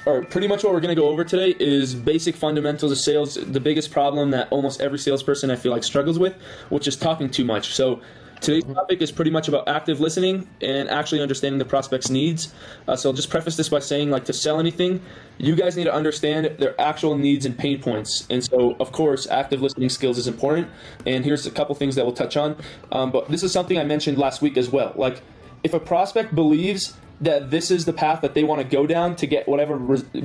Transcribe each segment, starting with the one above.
or pretty much what we're going to go over today is basic fundamentals of sales, the biggest problem that almost every salesperson I feel like struggles with, which is talking too much. So today's topic is pretty much about active listening and actually understanding the prospect's needs. So I'll just preface this by saying, like, to sell anything, you guys need to understand their actual needs and pain points. And so, of course, active listening skills is important. And here's a couple things that we'll touch on. But this is something I mentioned last week as well. Like, if a prospect believes that this is the path that they want to go down to get whatever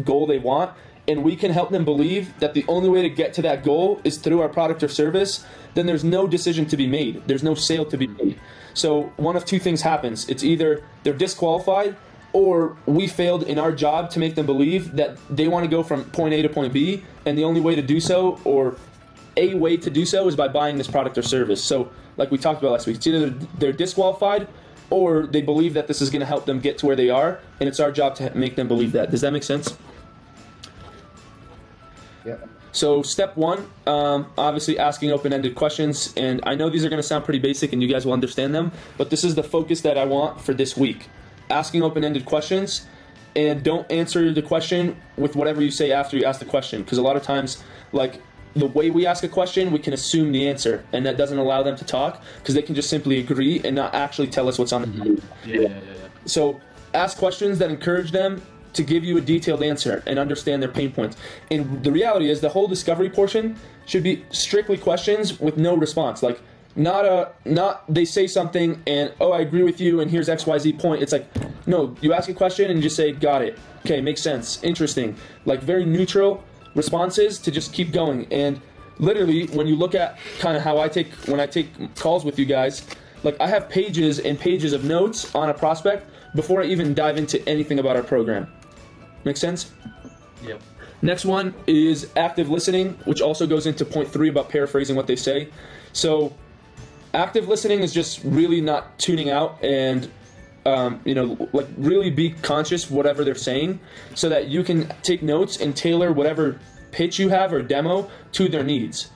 goal they want, and we can help them believe that the only way to get to that goal is through our product or service, then there's no decision to be made. There's no sale to be made. So one of two things happens. It's either they're disqualified, or we failed in our job to make them believe that they want to go from point A to point B, and the only way to do so, or a way to do so, is by buying this product or service. So like we talked about last week, it's either they're disqualified, or they believe that this is going to help them get to where they are, and it's our job to make them believe that. Does that make sense? Yeah. So step one, obviously asking open-ended questions, and I know these are going to sound pretty basic and you guys will understand them, but this is the focus that I want for this week. Asking open-ended questions, and don't answer the question with whatever you say after you ask the question, because a lot of times, like, the way we ask a question, we can assume the answer, and that doesn't allow them to talk because they can just simply agree and not actually tell us what's on the mind. Yeah. So ask questions that encourage them to give you a detailed answer and understand their pain points. And the reality is the whole discovery portion should be strictly questions with no response. Like, not they say something and, oh, I agree with you and here's XYZ point. It's like, no, you ask a question and you just say, got it. Okay, makes sense. Interesting. Like, very neutral responses to just keep going. And literally, when you look at kind of how when I take calls with you guys, like, I have pages and pages of notes on a prospect before I even dive into anything about our program. Make sense? Yep. Next one is active listening, which also goes into point 3 about paraphrasing what they say. So active listening is just really not tuning out and like, really be conscious whatever they're saying so that you can take notes and tailor whatever pitch you have or demo to their needs.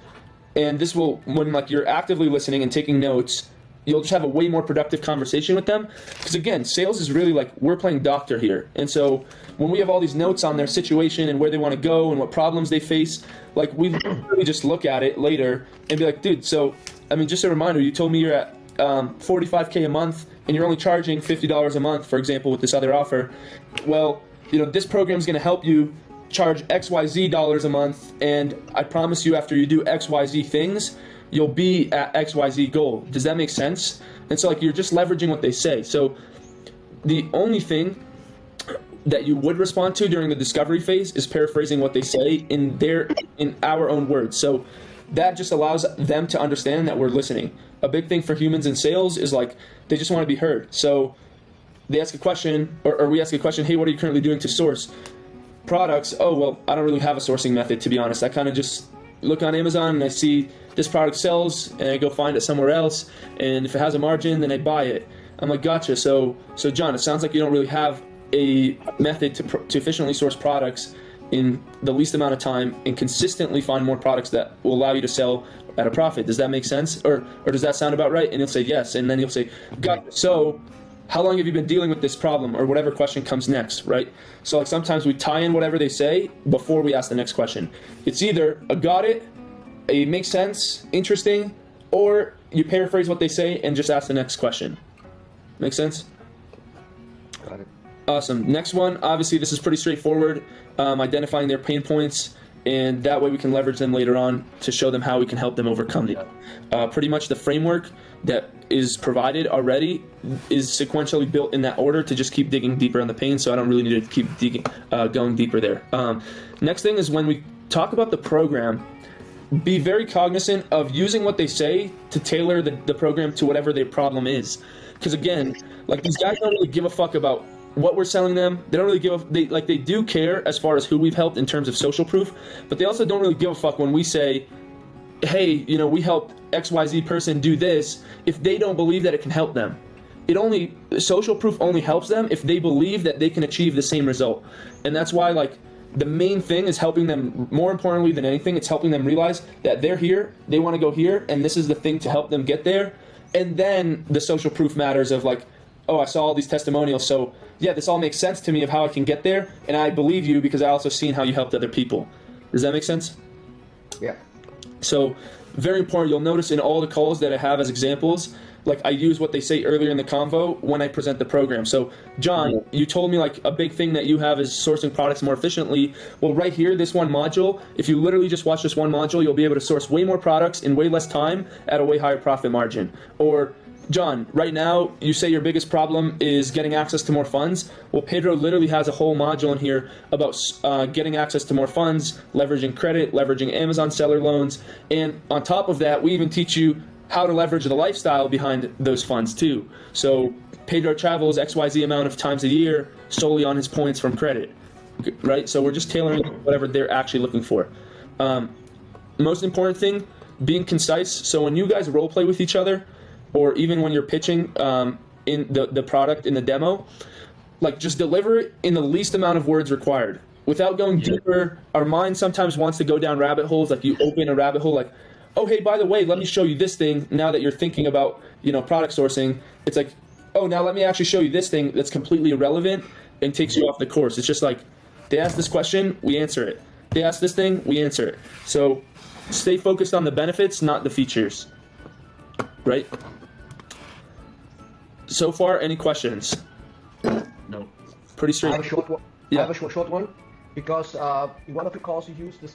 And this will, when, like, you're actively listening and taking notes, you'll just have a way more productive conversation with them. Because again, sales is really like, we're playing doctor here. And so when we have all these notes on their situation and where they want to go and what problems they face, like, we really just look at it later and be like, dude, so, I mean, just a reminder, you told me you're at $45K a month and you're only charging $50 a month, for example, with this other offer. Well, this program is going to help you charge XYZ dollars a month, and I promise you, after you do XYZ things, you'll be at XYZ goal. Does that make sense? And so, like, you're just leveraging what they say. So the only thing that you would respond to during the discovery phase is paraphrasing what they say in our own words. So that just allows them to understand that we're listening. A big thing for humans in sales is, like, they just want to be heard. So they ask a question, or we ask a question, hey, what are you currently doing to source products? Oh, well, I don't really have a sourcing method, to be honest. I kind of just look on Amazon and I see this product sells and I go find it somewhere else, and if it has a margin, then I buy it. I'm like, gotcha. So John, it sounds like you don't really have a method to efficiently source products in the least amount of time and consistently find more products that will allow you to sell at a profit. Does that make sense? Or does that sound about right? And he'll say yes. And then he'll say, got, so how long have you been dealing with this problem, or whatever question comes next, right? So, like, sometimes we tie in whatever they say before we ask the next question. It's either a got it, a makes sense, interesting, or you paraphrase what they say and just ask the next question. Make sense? Got it. Awesome. Next one, obviously this is pretty straightforward, identifying their pain points, and that way we can leverage them later on to show them how we can help them overcome them. Pretty much the framework that is provided already is sequentially built in that order to just keep digging deeper on the pain, so I don't really need to keep digging, going deeper there. Next thing is, when we talk about the program, be very cognizant of using what they say to tailor the program to whatever their problem is. Because again, like, these guys don't really give a fuck about what we're selling them. They don't really they do care as far as who we've helped in terms of social proof, but they also don't really give a fuck when we say, hey, we helped XYZ person do this, if they don't believe that it can help them. Social proof only helps them if they believe that they can achieve the same result. And that's why, like, the main thing is helping them, more importantly than anything, it's helping them realize that they're here, they want to go here, and this is the thing to help them get there. And then the social proof matters of, like, oh, I saw all these testimonials, so yeah, this all makes sense to me of how I can get there, and I believe you because I also seen how you helped other people. Does that make sense? Yeah. So, very important. You'll notice in all the calls that I have as examples, like I use what they say earlier in the convo when I present the program. So, John, you told me like a big thing that you have is sourcing products more efficiently. Well, right here, this one module, if you literally just watch this one module, you'll be able to source way more products in way less time at a way higher profit margin. Or, John, right now, you say your biggest problem is getting access to more funds. Well, Pedro literally has a whole module in here about getting access to more funds, leveraging credit, leveraging Amazon seller loans. And on top of that, we even teach you how to leverage the lifestyle behind those funds too. So Pedro travels XYZ amount of times a year solely on his points from credit, right? So we're just tailoring whatever they're actually looking for. Most important thing, being concise. So when you guys role play with each other, or even when you're pitching in the product in the demo, like just deliver it in the least amount of words required without going deeper. Our mind sometimes wants to go down rabbit holes. Like you open a rabbit hole like, oh, hey, by the way, let me show you this thing now that you're thinking about, product sourcing. It's like, oh, now let me actually show you this thing that's completely irrelevant and takes you off the course. It's just like, they ask this question, we answer it. They ask this thing, we answer it. So stay focused on the benefits, not the features, right? So far, any questions? No. Pretty straight. I have a short one. Yeah. I have a short one because in one of the calls you use this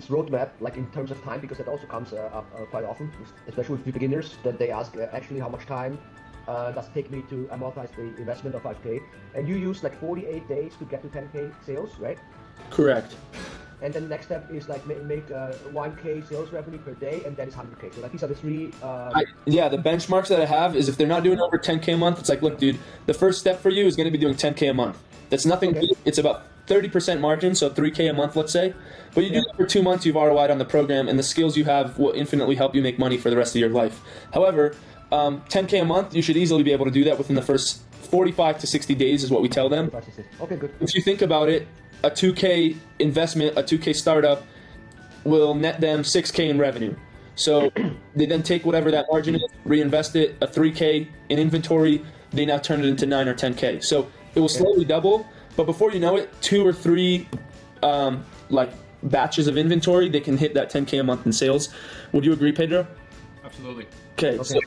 roadmap, like in terms of time, because that also comes up quite often, especially with the beginners, that they ask actually how much time does it take me to amortize the investment of 5K, and you use like 48 days to get to 10K sales, right? Correct. And then the next step is like make 1K sales revenue per day, and that is 100K. So like these are the three. The benchmarks that I have is if they're not doing over 10K a month, it's like, look, dude, the first step for you is going to be doing 10K a month. That's nothing. Okay. It's about 30% margin, so 3K a month, let's say. But you do that for 2 months, you've ROI'd on the program, and the skills you have will infinitely help you make money for the rest of your life. However, 10K a month, you should easily be able to do that within the first 45 to 60 days is what we tell them. Okay, good. If you think about it, a 2K investment, a 2K startup will net them 6K in revenue. So they then take whatever that margin is, reinvest it, a 3K in inventory, they now turn it into 9 or 10K. So it will slowly double, but before you know it, 2 or 3 batches of inventory, they can hit that 10K a month in sales. Would you agree, Pedro? Absolutely. Okay. So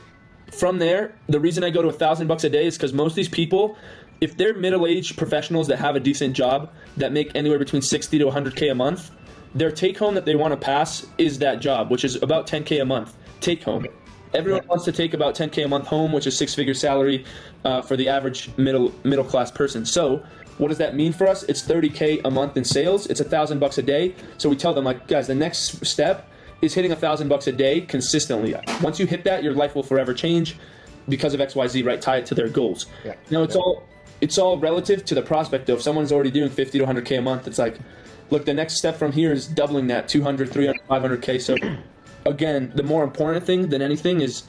from there, the reason I go to $1,000 a day is because most of these people, if they're middle-aged professionals that have a decent job that make anywhere between 60 to 100K a month, their take-home that they want to pass is that job, which is about 10K a month take-home. Everyone wants to take about 10K a month home, which is 6-figure salary for the average middle-class person. So what does that mean for us? It's 30K a month in sales. It's $1,000 a day. So we tell them, like, guys, the next step is hitting $1,000 a day consistently. Once you hit that, your life will forever change because of XYZ, right? Tie it to their goals. Yeah. Now, it's all relative to the prospect, though. If someone's already doing 50 to 100K a month, it's like, look, the next step from here is doubling that, 200, 300, 500K. So again, the more important thing than anything is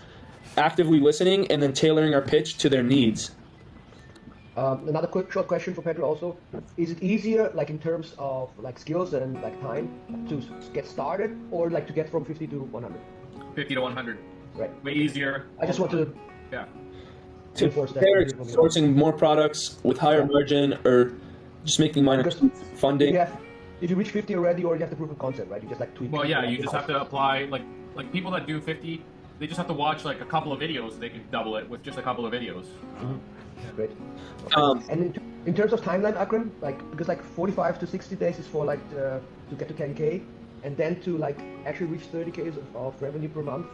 actively listening and then tailoring our pitch to their needs. Another quick short question for Pedro also. Is it easier, like in terms of like skills and like time to get started, or like to get from 50 to 100? 50 to 100. Right. Way easier. I just want to Yeah. To enforce that. compare sourcing more products with higher margin or just making minor Because funding. Did you reach 50 already, or you have the proof of concept, right? You just like tweak. Well, yeah, you just have to apply, like people that do 50, they just have to watch like a couple of videos. They can double it with just a couple of videos. Great. And in terms of timeline, Akram, like because like 45 to 60 days is for like to get to 10K, and then to like actually reach 30K of revenue per month.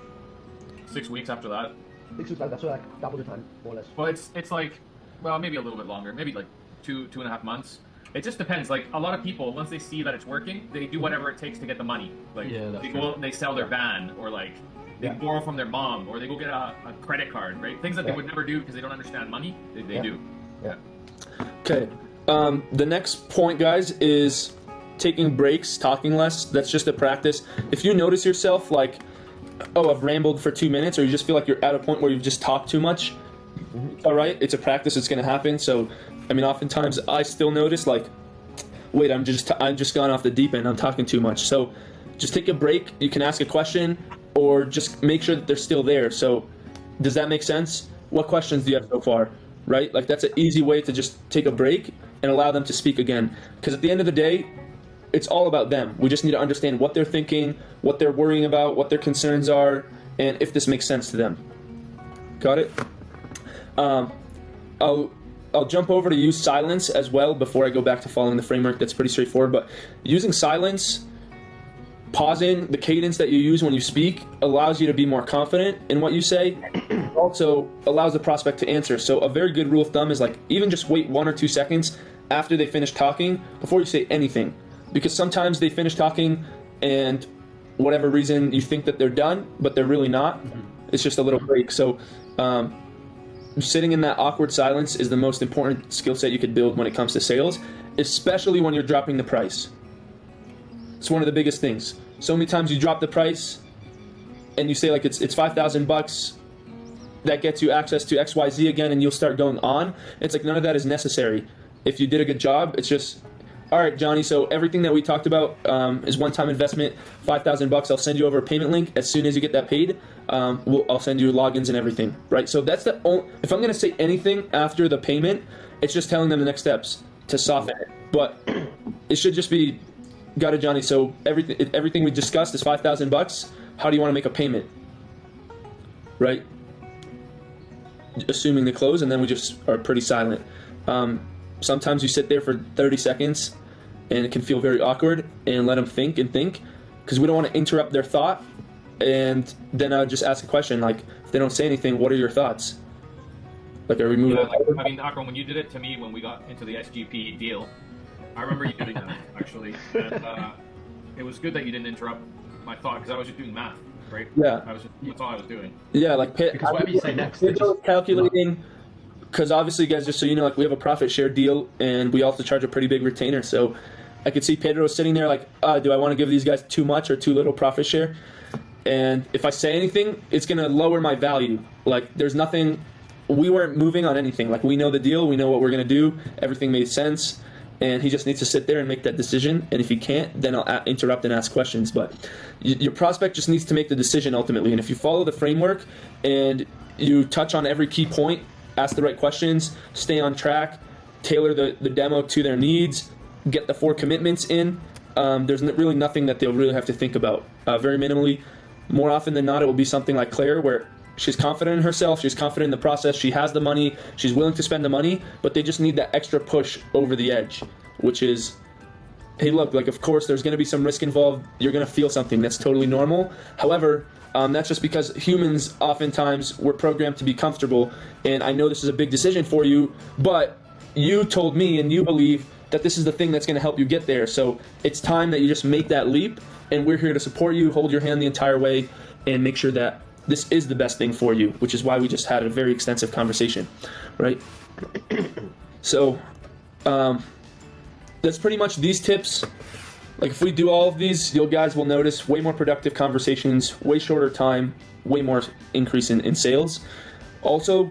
6 weeks after that. 6 weeks, like that's so like double the time, more or less. Well, it's like, well, maybe a little bit longer, maybe like 2.5 months. It just depends. Like a lot of people, once they see that it's working, they do whatever it takes to get the money. Like they go out and they sell their van, or like they borrow from their mom, or they go get a credit card, right? Things that they would never do because they don't understand money. They do. Yeah. Okay. The next point, guys, is taking breaks, talking less. That's just a practice. If you notice yourself like, oh, I've rambled for 2 minutes, or you just feel like you're at a point where you've just talked too much, all right, it's a practice. It's going to happen. So, I mean, oftentimes I still notice like, wait, I'm just gone off the deep end. I'm talking too much. So, just take a break. You can ask a question, or just make sure that they're still there. So, does that make sense? What questions do you have so far? right? Like that's an easy way to just take a break and allow them to speak again. Because at the end of the day, it's all about them. We just need to understand what they're thinking, what they're worrying about, what their concerns are, and if this makes sense to them. Got it? I'll jump over to use silence as well before I go back to following the framework. That's pretty straightforward. But using silence, pausing, the cadence that you use when you speak allows you to be more confident in what you say. Also allows the prospect to answer. So a very good rule of thumb is like even just wait 1 or 2 seconds after they finish talking before you say anything. Because sometimes they finish talking and whatever reason you think that they're done, but they're really not. It's just a little break. So sitting in that awkward silence is the most important skill set you could build when it comes to sales, especially when you're dropping the price. It's one of the biggest things. So many times you drop the price and you say like it's $5,000, that gets you access to XYZ again, and you'll start going on. It's like none of that is necessary. If you did a good job, it's just, all right, Johnny, so everything that we talked about is one-time investment, $5,000. I'll send you over a payment link. As soon as you get that paid, I'll send you logins and everything, right? So that's the only, if I'm going to say anything after the payment, it's just telling them the next steps to soften it. But it should just be, got it, Johnny, so everything we discussed is $5,000. How do you want to make a payment, right? Assuming the close, and then we just are pretty silent. Sometimes you sit there for 30 seconds and it can feel very awkward, and let them think because we don't want to interrupt their thought. And then I would just ask a question like, if they don't say anything, what are your thoughts? Like, are we moving? I mean, Akram, when you did it to me when we got into the SGP deal, I remember you doing that actually. And, it was good that you didn't interrupt my thought because I was just doing math, right? Yeah. That's all I was doing. Yeah, like Because whatever you say next, calculating. Because obviously, guys, just so you know, like we have a profit share deal, and we also charge a pretty big retainer. So I could see Pedro sitting there like, do I want to give these guys too much or too little profit share? And if I say anything, it's going to lower my value. Like, there's nothing, we weren't moving on anything. Like, we know the deal, we know what we're going to do, everything made sense, and he just needs to sit there and make that decision. And if he can't, then I'll interrupt and ask questions. But your prospect just needs to make the decision ultimately. And if you follow the framework and you touch on every key point, ask the right questions, stay on track, tailor the demo to their needs, get the 4 commitments in, there's really nothing that they'll really have to think about. Very minimally. More often than not, it will be something like Claire, where she's confident in herself, she's confident in the process, she has the money, she's willing to spend the money, but they just need that extra push over the edge, which is, hey, look, like, of course, there's going to be some risk involved. You're going to feel something. That's totally normal. However, that's just because humans, oftentimes, we're programmed to be comfortable, and I know this is a big decision for you, but you told me and you believe that this is the thing that's going to help you get there. So it's time that you just make that leap, and we're here to support you, hold your hand the entire way, and make sure that this is the best thing for you, which is why we just had a very extensive conversation, right? So that's pretty much these tips. Like, if we do all of these, you guys will notice way more productive conversations, way shorter time, way more increase in sales. Also,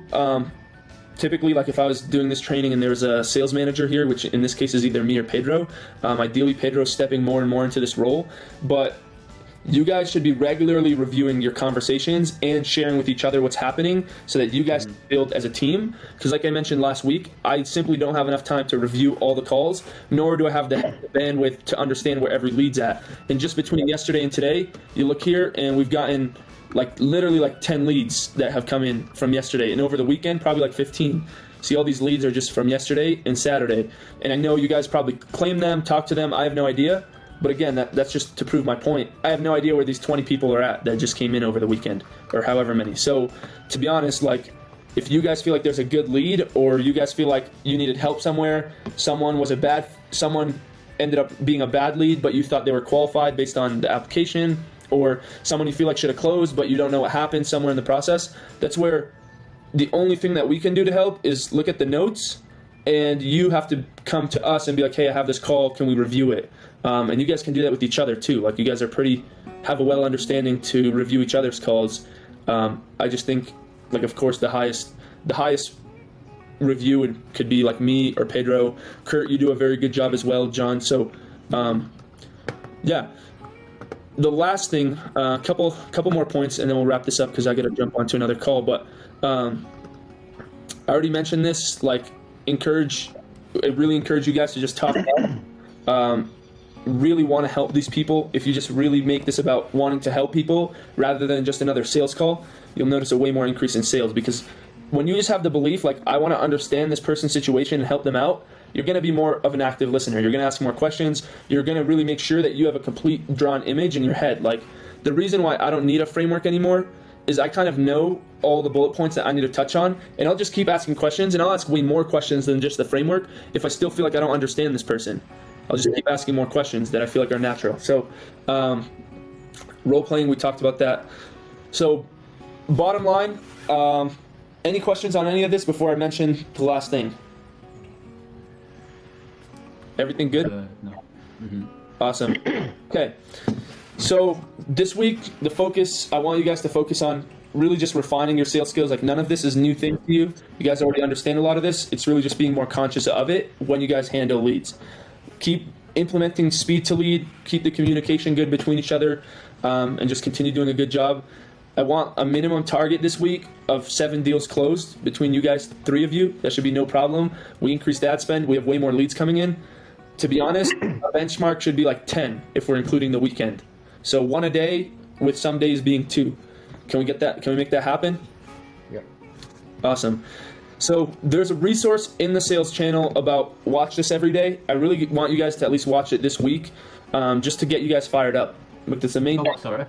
typically, like if I was doing this training and there was a sales manager here, which in this case is either me or Pedro, ideally Pedro's stepping more and more into this role, but you guys should be regularly reviewing your conversations and sharing with each other what's happening so that you guys can build as a team. Because like I mentioned last week, I simply don't have enough time to review all the calls, nor do I have the bandwidth to understand where every lead's at. And just between yesterday and today, you look here and we've gotten literally 10 leads that have come in from yesterday. And over the weekend, probably 15. See, all these leads are just from yesterday and Saturday. And I know you guys probably claim them, talk to them. I have no idea. But again, that's just to prove my point. I have no idea where these 20 people are at that just came in over the weekend, or however many. So, to be honest, if you guys feel like there's a good lead, or you guys feel like you needed help somewhere, someone ended up being a bad lead, but you thought they were qualified based on the application, or someone you feel like should have closed, but you don't know what happened somewhere in the process, that's where the only thing that we can do to help is look at the notes, and you have to come to us and be like, hey, I have this call, can we review it? And you guys can do that with each other too. Like, you guys are have a well understanding to review each other's calls. I just think, of course, the highest review could be like me or Pedro. Kurt, you do a very good job as well, John. So, yeah. The last thing, a couple more points, and then we'll wrap this up because I got to jump onto another call. But I already mentioned this. Like, I really encourage you guys to just talk about. Really want to help these people. If you just really make this about wanting to help people rather than just another sales call, you'll notice a way more increase in sales. Because when you just have the belief, like, I want to understand this person's situation and help them out, you're going to be more of an active listener. You're going to ask more questions. You're going to really make sure that you have a complete drawn image in your head. Like, the reason why I don't need a framework anymore is I kind of know all the bullet points that I need to touch on, and I'll just keep asking questions, and I'll ask way more questions than just the framework if I still feel like I don't understand this person. I'll just keep asking more questions that I feel like are natural. So, role playing, we talked about that. So, bottom line, any questions on any of this before I mention the last thing? Everything good? No. Mm-hmm. Awesome. Okay. So this week, the focus, I want you guys to focus on really just refining your sales skills. Like, none of this is new thing to you. You guys already understand a lot of this. It's really just being more conscious of it when you guys handle leads. Keep implementing speed to lead, keep the communication good between each other, and just continue doing a good job. I want a minimum target this week of 7 deals closed between you guys, 3 of you. That should be no problem. We increased ad spend. We have way more leads coming in. To be honest, a benchmark should be like 10 if we're including the weekend. So 1 a day, with some days being 2. Can we get that? Can we make that happen? Yep. Awesome. So there's a resource in the sales channel about watch this every day. I really want you guys to at least watch it this week, just to get you guys fired up with this amazing. Oh, what, sorry?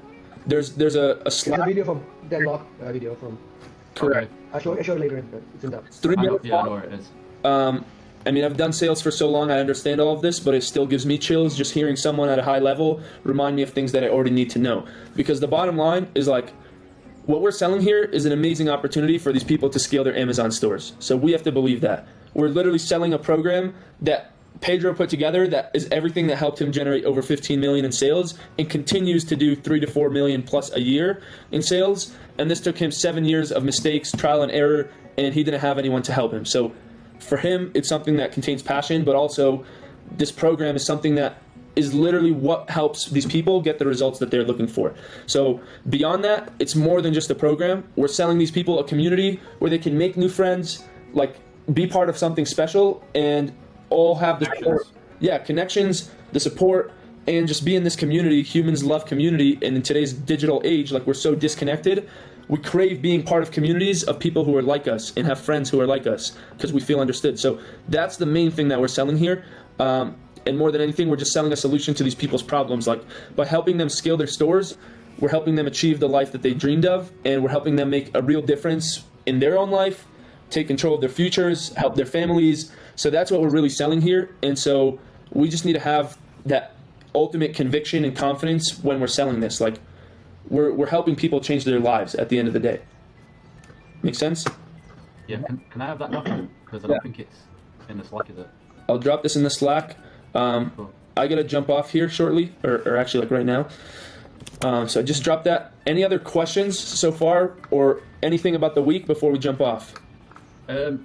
There's a It's a slide. video from Denlock. Video from. Correct. I'll show you later. It's in that. 3 I know, minutes yeah, I know long. where it is. I mean, I've done sales for so long, I understand all of this, but it still gives me chills just hearing someone at a high level remind me of things that I already need to know. Because the bottom line is, like, what we're selling here is an amazing opportunity for these people to scale their Amazon stores. So we have to believe that. We're literally selling a program that Pedro put together that is everything that helped him generate over 15 million in sales and continues to do 3 to 4 million plus a year in sales. And this took him 7 years of mistakes, trial and error, and he didn't have anyone to help him. So for him, it's something that contains passion, but also this program is something that is literally what helps these people get the results that they're looking for. So beyond that, it's more than just a program. We're selling these people a community where they can make new friends, like, be part of something special, and all have the support. Yeah, connections, the support, and just be in this community. Humans love community, and in today's digital age, like, we're so disconnected. We crave being part of communities of people who are like us and have friends who are like us because we feel understood. So that's the main thing that we're selling here. And more than anything, we're just selling a solution to these people's problems. Like, by helping them scale their stores, we're helping them achieve the life that they dreamed of, and we're helping them make a real difference in their own life, take control of their futures, help their families. So that's what we're really selling here. And so we just need to have that ultimate conviction and confidence when we're selling this. Like, we're helping people change their lives at the end of the day. Make sense? Yeah, can I have that document? Because I don't think it's in the Slack, is it? I'll drop this in the Slack. Cool. I gotta jump off here shortly, or actually, like, right now. So I just dropped that. Any other questions so far, or anything about the week before we jump off?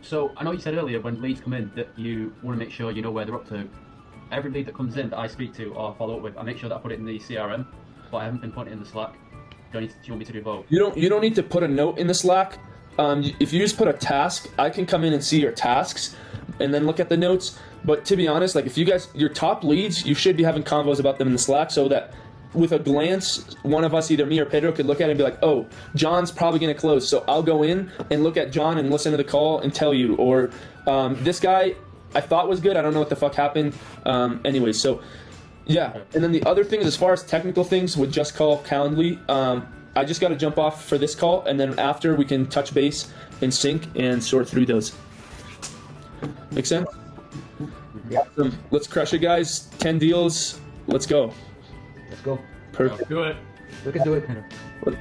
So I know you said earlier when leads come in that you want to make sure you know where they're up to. Every lead that comes in that I speak to or follow up with, I make sure that I put it in the CRM, but I haven't been putting it in the Slack. Do you want me to do both? You don't need to put a note in the Slack. If you just put a task, I can come in and see your tasks and then look at the notes. But to be honest, like, if you guys, your top leads, you should be having convos about them in the Slack so that with a glance, one of us, either me or Pedro, could look at it and be like, oh, John's probably going to close. So I'll go in and look at John and listen to the call and tell you. Or this guy I thought was good. I don't know what the fuck happened. Anyway, so yeah. And then the other thing is, as far as technical things with Just Call Calendly, I just got to jump off for this call. And then after, we can touch base and sync and sort through those. Make sense? Yeah. Awesome. Let's crush it, guys. 10 deals. Let's go. Let's go. Perfect. Do it. We can do it.